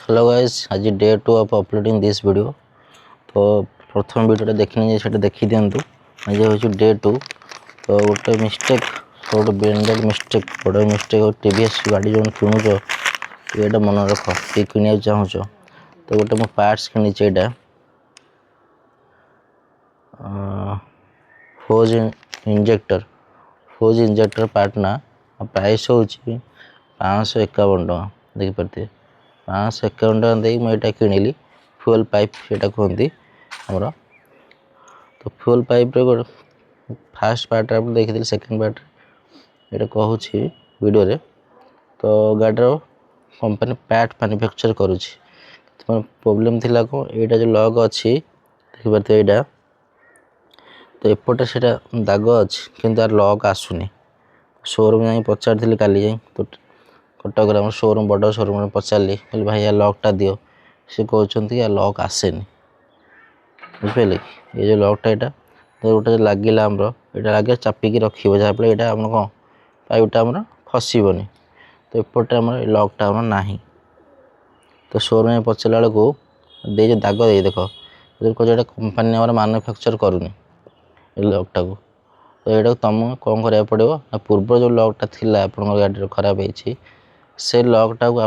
Hello guys, आज day 2 of uploading this video. तो प्रथम वीडियो देखने से देखी दिंतु। आज हूँ डे 2। तो गोटे मिस्टेक, गोटे ब्रांडेड मिस्टेक, बड़ मिस्टेक टीवीएस गाड़ी जो किणुच ये मन रख ये किणा चाहूच। तो गोटे मुझे पार्ट्स किणी यहाँ फोज इंजेक्टर पार्ट ना प्राइस हूँ 551 टଙ୍କା देखिपारे। 551 टଙ୍କା देई मुझे किणिली फ्यूल पाइप से कहती आमर। तो फ्यूल पाइप रे फास्ट पार्ट आप देखी सेकेंड पार्ट ये कहूँ वीडियो रे। तो गाड़ीर कंपनी पार्ट मैन्युफैक्चर करुँच प्रोब्लेम थिला कौन यहाँ जो लॉक अच्छी देखिपारे यहाँ। तो एपटे से दाग अच्छी किंतु यार लॉक आसुनी। शोरूम जा पचारि काली जाई तो कटक शोरूम बड़ शोरूम पचारि कहली भाई यार लॉकटा दियो। सी कहते यार लॉक आसेनी बुझे ये जो लॉकटा यहाँ तो गोटे लगिला आमर यहाँ लगे चापिकी रखी जहाँफल यहाँ आम कौन पाइपटा आमर फसबनी। तो एपटे आम लॉकटा आम ना। तो शोरूम पचारा बेलू दे दाग दे देख कह कंपनी आम मैन्युफैक्चर करूनी लॉकटा को। तो यहाँ तुम कौन करा पड़ो ना पूर्व जो लॉकटा थिला आप गाड़ी खराब होती से लॉकटा को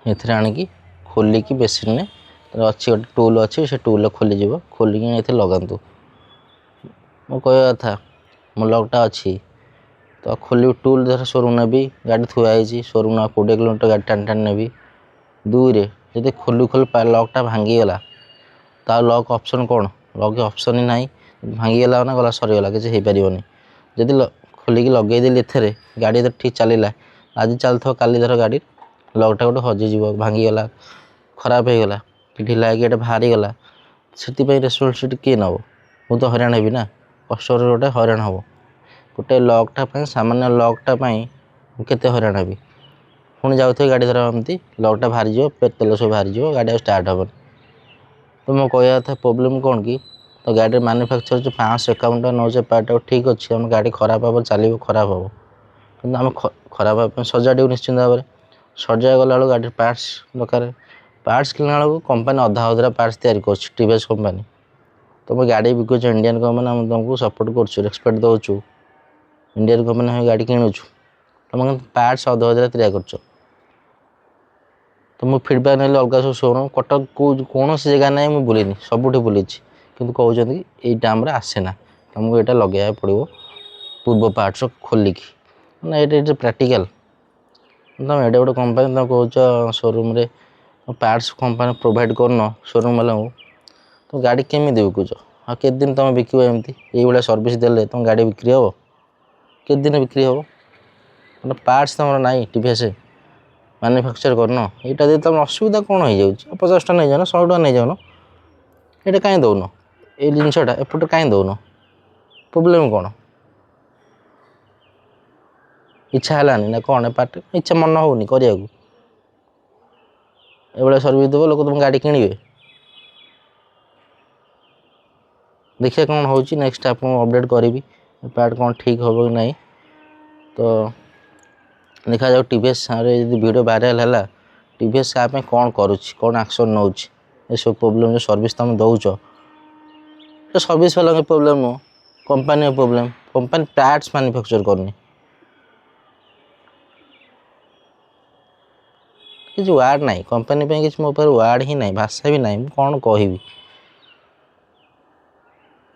ये आणिकी खोलिकी बेसिन में अच्छी गोटे टूल अच्छी से टूल खोलीज खोलिकी ये लगातु। मो कह कथा मो लॉकटा अच्छी तो खोल टूल धर शोरूम नेबी गाड़ी थुआई शोरूम 20 किलोमीटर गाड़ी टाणी टाणी नेबी। दुई जब खोलू खोलू लॉकटा भांगीगला तो लॉक ऑप्शन कौन लॉक ऑप्शन ही ना भांगीगला ना गला सरीगला किसी हो पारनी। जदि खोलिकी लगेदेली एथेरे गाड़ी तो ठीक चलला आज चलता काली धर गाड़ी लॉकटा गोटे हजिज भांगीगला खराब हो गला कि ढिला होगी बाहरीगला से रेस्पॉन्सिबिलिटी किए नब मु तो हईराण हेबी ना कस्टमर गोटे हईराण हम गोटे लॉकटा सामान्य लॉकटा केते हईराण हेबी। पुणी जाऊे गाड़ी धर एमती लॉकटा बाहरी जाओ तेल सब बाहरी जाओ गाड़ी स्टार्ट हेबनी। तो मो कह कथा प्रोब्लेम कौन कि तो गाड़ी मैन्युफैक्चर जो 551 टଙ୍କା नौचे पार्ट ठीक अच्छे आम गाड़ी खराब हम चलो खराब हम कि आम खराब सजाड़ निश्चिंत भाव में सजा गला गाड़ी पार्ट्स दरकार। पार्ट्स किणा बेलू कंपनी अधा अधरा पार्ट्स तैयारी कर टीवीएस कंपनी। तुम गाड़ी बिकुच इंडियन कंपनी तुमको सपोर्ट कर रेस्पेक्ट दौचु इंडियन कंपनी गाड़ी किणुचु तुम पार्ट्स अधा अधरा तैयारी कर। तो मुझे फीडबैक ना अलग सब शोरूम कटक कौन सी जगह ना मुझे बुलनी सबुठ बुली कि कहते कि यहाँ आसेना तुमको यहाँ लगे पड़ो पूर्व पार्ट्स खोलिकी ना ये प्रैक्टिकल। तुम एडे गोटे कंपनी तुम कौच शोरूम पार्ट्स कंपनी प्रोवाइड करन शोरूम वाला तुम गाड़ी केमी बिकुच हाँ के दिन तुम बिक एमती ये सर्विस देले तुम गाड़ी बिक्री हम के दिन बिक्री हम मतलब पार्ट्स तुम ना टीवीएस मैन्युफैक्चर करन यहाँ दे तुम असुविधा कौन हो 50 टଙ୍କା नहीं जान 100 टଙ୍କା नहीं जान ये कहीं दौन ये जिनसा एपटे कहीं दौन प्रोब्लेम कौन इच्छा है ना कौन पार्ट इच्छा मन होनी करने ये सर्विस देव लोक तुम गाड़ी किणवे। देखिए कौन हो नेक्स्ट आप अपडेट करी पार्ट कौन ठीक हम कि नहीं। तो देखा जाओ टीवीएस वीडियो वायरल है टीवीएस आप कौन करुच्ची कौन एक्शन नौ सब प्रोब्लेम जो सर्विस तुम दौच तो सर्विस वाला प्रोब्लेम नुह company problem company parts manufacture करनी किसी वार्ड ना कंपनी किसी मो वार्ड ही ना भाषा भी ना कौन कह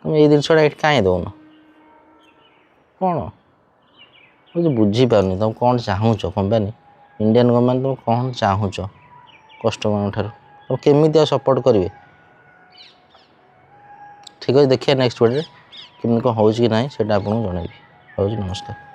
तुम ये जिनसा कहीं दौन कौन मुझे बुझीपार तुम कौन चाहूच कंपनी इंडियन गवर्नमेंट तुम कौन चाहूच कस्टमर ठार तुम केमी सपोर्ट करेंगे। ठीक है देखिए नेक्स्ट वीडियो केमी कौन हो कि ना आपको जनइबी। नमस्कार।